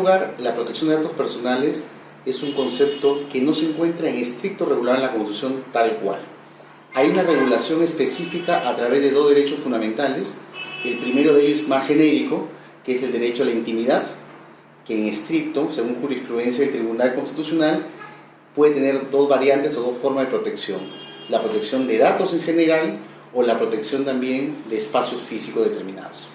lugar, la protección de datos personales es un concepto que no se encuentra en estricto regular en la Constitución tal cual. Hay una regulación específica a través de dos derechos fundamentales. El primero de ellos es más genérico, que es el derecho a la intimidad, que en estricto, según jurisprudencia del Tribunal Constitucional, puede tener dos variantes o dos formas de protección: la protección de datos en general o la protección también de espacios físicos determinados.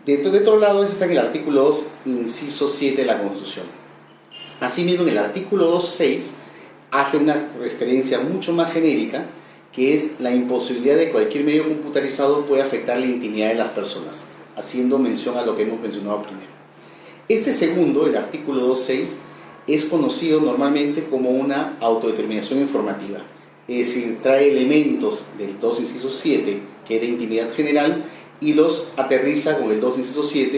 De otro lado está en el artículo 2, inciso 7 de la Constitución. Asimismo, en el artículo 2.6 hace una referencia mucho más genérica, que es la imposibilidad de que cualquier medio computarizado pueda afectar la intimidad de las personas, haciendo mención a lo que hemos mencionado primero. Este segundo, el artículo 2.6, es conocido normalmente como una autodeterminación informativa, es decir, trae elementos del 2 inciso 7, que es de intimidad general, y los aterriza con el 2 inciso 6,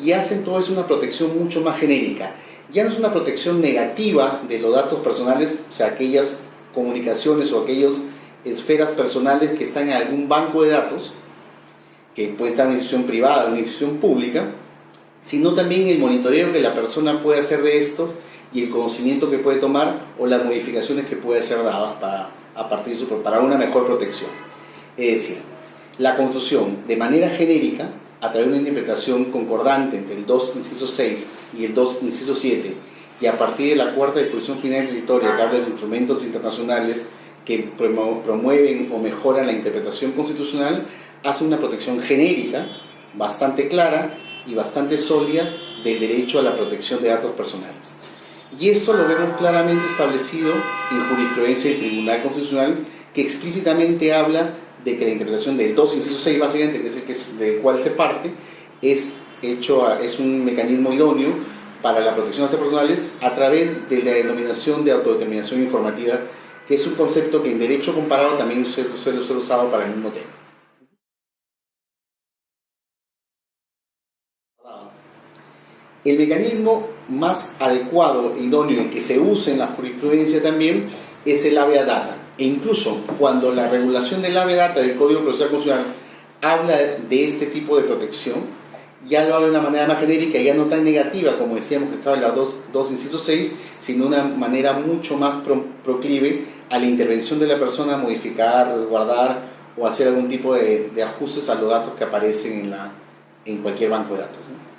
y hacen todo eso una protección mucho más genérica. Ya no es una protección negativa de los datos personales, o sea, aquellas comunicaciones o aquellas esferas personales que están en algún banco de datos, que puede estar en una institución privada o una institución pública, sino también el monitoreo que la persona puede hacer de estos y el conocimiento que puede tomar o las modificaciones que puede ser dadas para una mejor protección. Es decir, la Constitución, de manera genérica, a través de una interpretación concordante entre el 2 inciso 6 y el 2 inciso 7, y a partir de la cuarta disposición final transitoria que habla de los instrumentos internacionales que promueven o mejoran la interpretación constitucional, hace una protección genérica, bastante clara y bastante sólida del derecho a la protección de datos personales. Y esto lo vemos claramente establecido en jurisprudencia del Tribunal Constitucional, que explícitamente habla de que la interpretación del 2 inciso 6, básicamente, que es el que del cual se parte, es un mecanismo idóneo para la protección de datos personales a través de la denominación de autodeterminación informativa, que es un concepto que en derecho comparado también suele ser usado para el mismo tema. El mecanismo más adecuado e idóneo, el que se usa en la jurisprudencia también, es el habeas data. E incluso cuando la regulación del habeas data del Código Procesal Constitucional habla de este tipo de protección, ya lo habla de una manera más genérica, ya no tan negativa como decíamos que estaba en la 2 inciso 6, sino de una manera mucho más proclive a la intervención de la persona, modificar, resguardar o hacer algún tipo de ajustes a los datos que aparecen en cualquier banco de datos, ¿no?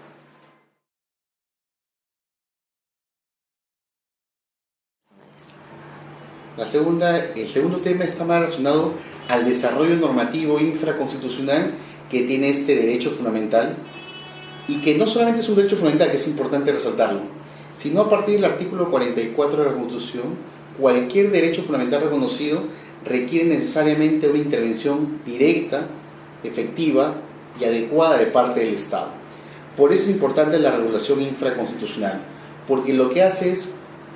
El segundo tema está más relacionado al desarrollo normativo infraconstitucional que tiene este derecho fundamental, y que no solamente es un derecho fundamental, que es importante resaltarlo, sino a partir del artículo 44 de la Constitución, cualquier derecho fundamental reconocido requiere necesariamente una intervención directa, efectiva y adecuada de parte del Estado. Por eso es importante la regulación infraconstitucional, porque lo que hace es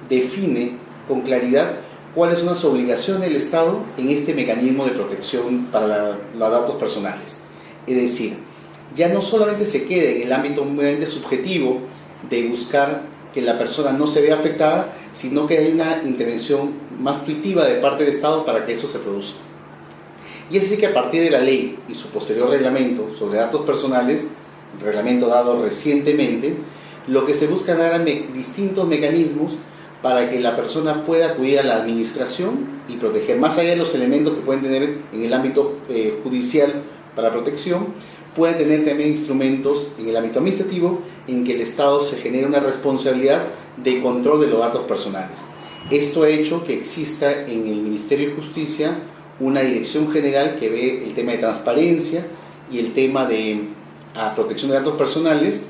define con claridad cuáles son las obligaciones del Estado en este mecanismo de protección para los datos personales. Es decir, ya no solamente se queda en el ámbito meramente subjetivo de buscar que la persona no se vea afectada, sino que hay una intervención más tuitiva de parte del Estado para que eso se produzca. Y es así que a partir de la ley y su posterior reglamento sobre datos personales, reglamento dado recientemente, lo que se busca es dar distintos mecanismos para que la persona pueda acudir a la administración y proteger, más allá de los elementos que pueden tener en el ámbito judicial para protección, pueden tener también instrumentos en el ámbito administrativo en que el Estado se genere una responsabilidad de control de los datos personales. Esto ha hecho que exista en el Ministerio de Justicia una dirección general que ve el tema de transparencia y el tema de protección de datos personales,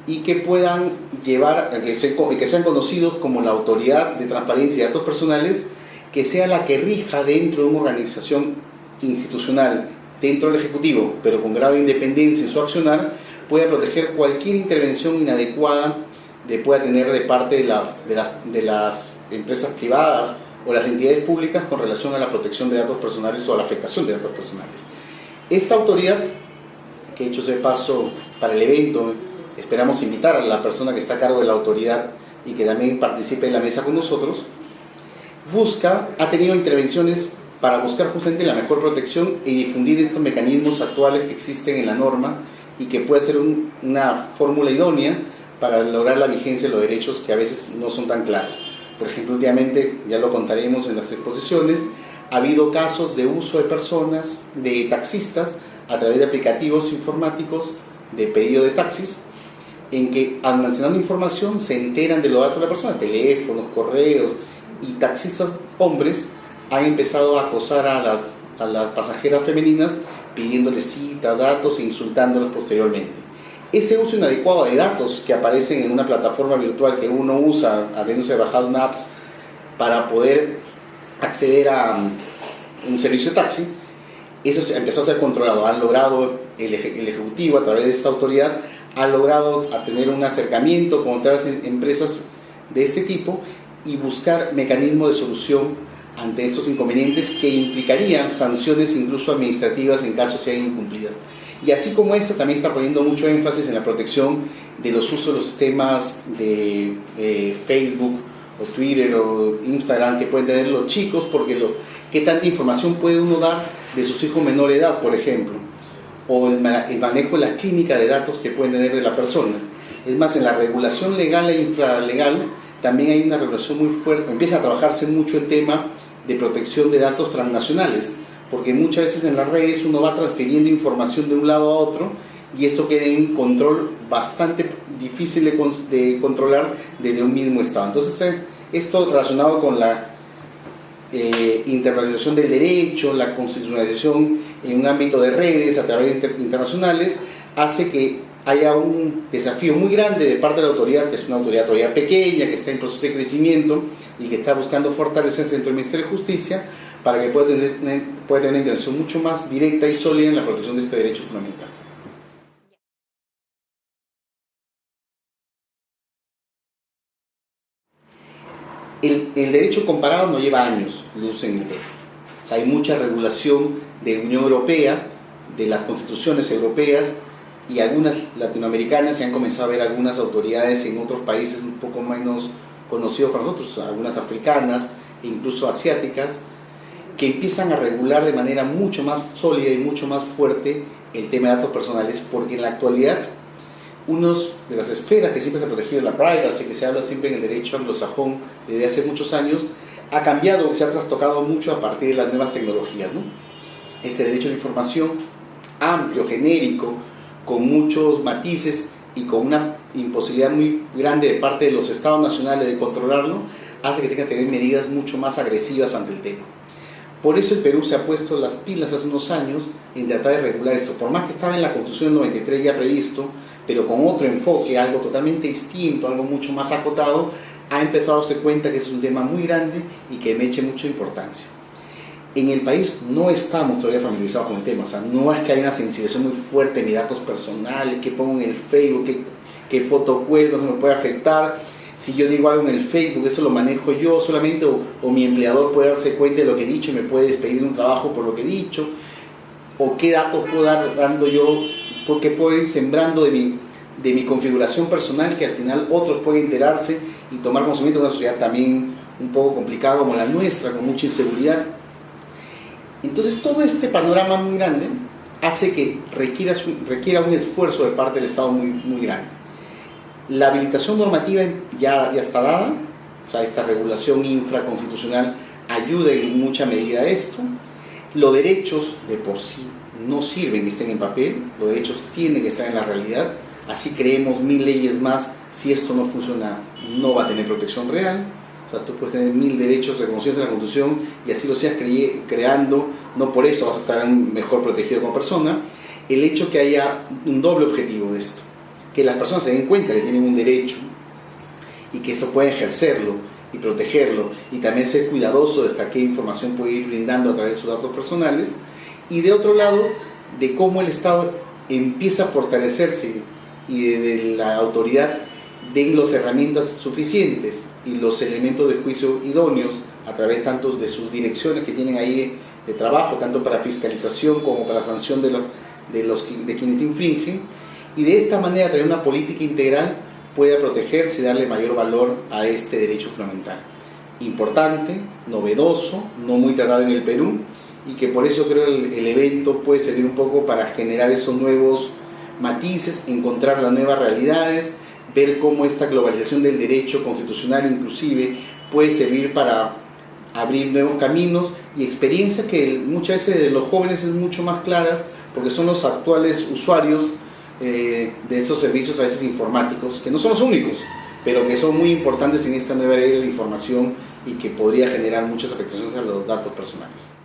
y que puedan llevar, que sean conocidos como la autoridad de transparencia de datos personales, que sea la que rija dentro de una organización institucional, dentro del Ejecutivo, pero con grado de independencia en su accionar, pueda proteger cualquier intervención inadecuada que pueda tener de parte de las empresas privadas o las entidades públicas con relación a la protección de datos personales o a la afectación de datos personales. Esta autoridad, que hecho sea de paso para el evento, esperamos invitar a la persona que está a cargo de la autoridad y que también participe en la mesa con nosotros, ha tenido intervenciones para buscar justamente la mejor protección y difundir estos mecanismos actuales que existen en la norma y que puede ser una fórmula idónea para lograr la vigencia de los derechos que a veces no son tan claros. Por ejemplo, últimamente, ya lo contaremos en las exposiciones, ha habido casos de uso de personas, de taxistas, a través de aplicativos informáticos de pedido de taxis, en que almacenando información se enteran de los datos de la persona, teléfonos, correos, y taxistas hombres han empezado a acosar a las pasajeras femeninas pidiéndoles cita, datos e insultándolos posteriormente. Ese uso inadecuado de datos que aparecen en una plataforma virtual que uno usa, habiéndose bajado una apps para poder acceder a un servicio de taxi, eso se empezó a ser controlado. Han logrado, el Ejecutivo a través de esta autoridad ha logrado a tener un acercamiento con otras empresas de este tipo y buscar mecanismos de solución ante estos inconvenientes que implicarían sanciones incluso administrativas en caso sean incumplidas. Y así como esta, también está poniendo mucho énfasis en la protección de los usos de los sistemas de Facebook o Twitter o Instagram que pueden tener los chicos, porque qué tanta información puede uno dar de sus hijos menor de edad, por ejemplo, o el manejo de la clínica de datos que pueden tener de la persona. Es más, en la regulación legal e infralegal también hay una regulación muy fuerte, empieza a trabajarse mucho el tema de protección de datos transnacionales, porque muchas veces en las redes uno va transfiriendo información de un lado a otro y esto queda en un control bastante difícil de controlar desde un mismo estado. Entonces, esto relacionado con la internacionalización del derecho, la constitucionalización en un ámbito de redes a través de internacionales, hace que haya un desafío muy grande de parte de la autoridad, que es una autoridad todavía pequeña, que está en proceso de crecimiento y que está buscando fortalecerse dentro del Ministerio de Justicia para que pueda tener una intervención mucho más directa y sólida en la protección de este derecho fundamental. El derecho comparado no lleva años luz en el tema. O sea, hay mucha regulación de Unión Europea, de las constituciones europeas y algunas latinoamericanas, y han comenzado a ver algunas autoridades en otros países un poco menos conocidos para nosotros, algunas africanas e incluso asiáticas, que empiezan a regular de manera mucho más sólida y mucho más fuerte el tema de datos personales, porque en la actualidad unos de las esferas que siempre se ha protegido, la privacy, que se habla siempre en el derecho anglosajón desde hace muchos años, ha cambiado, se ha trastocado mucho a partir de las nuevas tecnologías, ¿no? Este derecho a la información amplio, genérico, con muchos matices y con una imposibilidad muy grande de parte de los estados nacionales de controlarlo, hace que tenga que tener medidas mucho más agresivas ante el tema. Por eso el Perú se ha puesto las pilas hace unos años en tratar de regular esto. Por más que estaba en la Constitución del 93 ya previsto, pero con otro enfoque, algo totalmente distinto, algo mucho más acotado, ha empezado a darse cuenta que es un tema muy grande y que me eche mucha importancia. En el país no estamos todavía familiarizados con el tema, o sea, no es que haya una sensibilización muy fuerte en mis datos personales, que pongo en el Facebook, que foto cuelgo, no me puede afectar. Si yo digo algo en el Facebook, eso lo manejo yo solamente, o mi empleador puede darse cuenta de lo que he dicho y me puede despedir de un trabajo por lo que he dicho, o qué datos puedo dar dando yo, qué puedo ir sembrando de mi configuración personal, que al final otros pueden enterarse y tomar conocimiento de una sociedad también un poco complicada como la nuestra, con mucha inseguridad. Entonces todo este panorama muy grande hace que requiera un esfuerzo de parte del Estado muy, muy grande. La habilitación normativa ya está dada, o sea, esta regulación infraconstitucional ayuda en mucha medida a esto. Los derechos de por sí no sirven que estén en papel, los derechos tienen que estar en la realidad. Así creemos 1000 leyes más, si esto no funciona no va a tener protección real. O sea, tú puedes tener 1000 derechos reconocidos en la Constitución y así lo sigas creando, no por eso vas a estar mejor protegido como persona. El hecho que haya un doble objetivo de esto, que las personas se den cuenta que tienen un derecho y que eso pueden ejercerlo y protegerlo, y también ser cuidadoso de hasta qué información puede ir brindando a través de sus datos personales, y de otro lado, de cómo el Estado empieza a fortalecerse y desde la autoridad den las herramientas suficientes y los elementos de juicio idóneos a través tanto de sus direcciones que tienen ahí de trabajo, tanto para fiscalización como para sanción de quienes infringen, y de esta manera tener una política integral pueda protegerse y darle mayor valor a este derecho fundamental. Importante, novedoso, no muy tratado en el Perú, y que por eso creo el evento puede servir un poco para generar esos nuevos matices, encontrar las nuevas realidades, ver cómo esta globalización del derecho constitucional inclusive puede servir para abrir nuevos caminos y experiencias que muchas veces de los jóvenes es mucho más claras porque son los actuales usuarios de estos servicios a veces informáticos, que no son los únicos, pero que son muy importantes en esta nueva era de la información y que podría generar muchas afectaciones a los datos personales.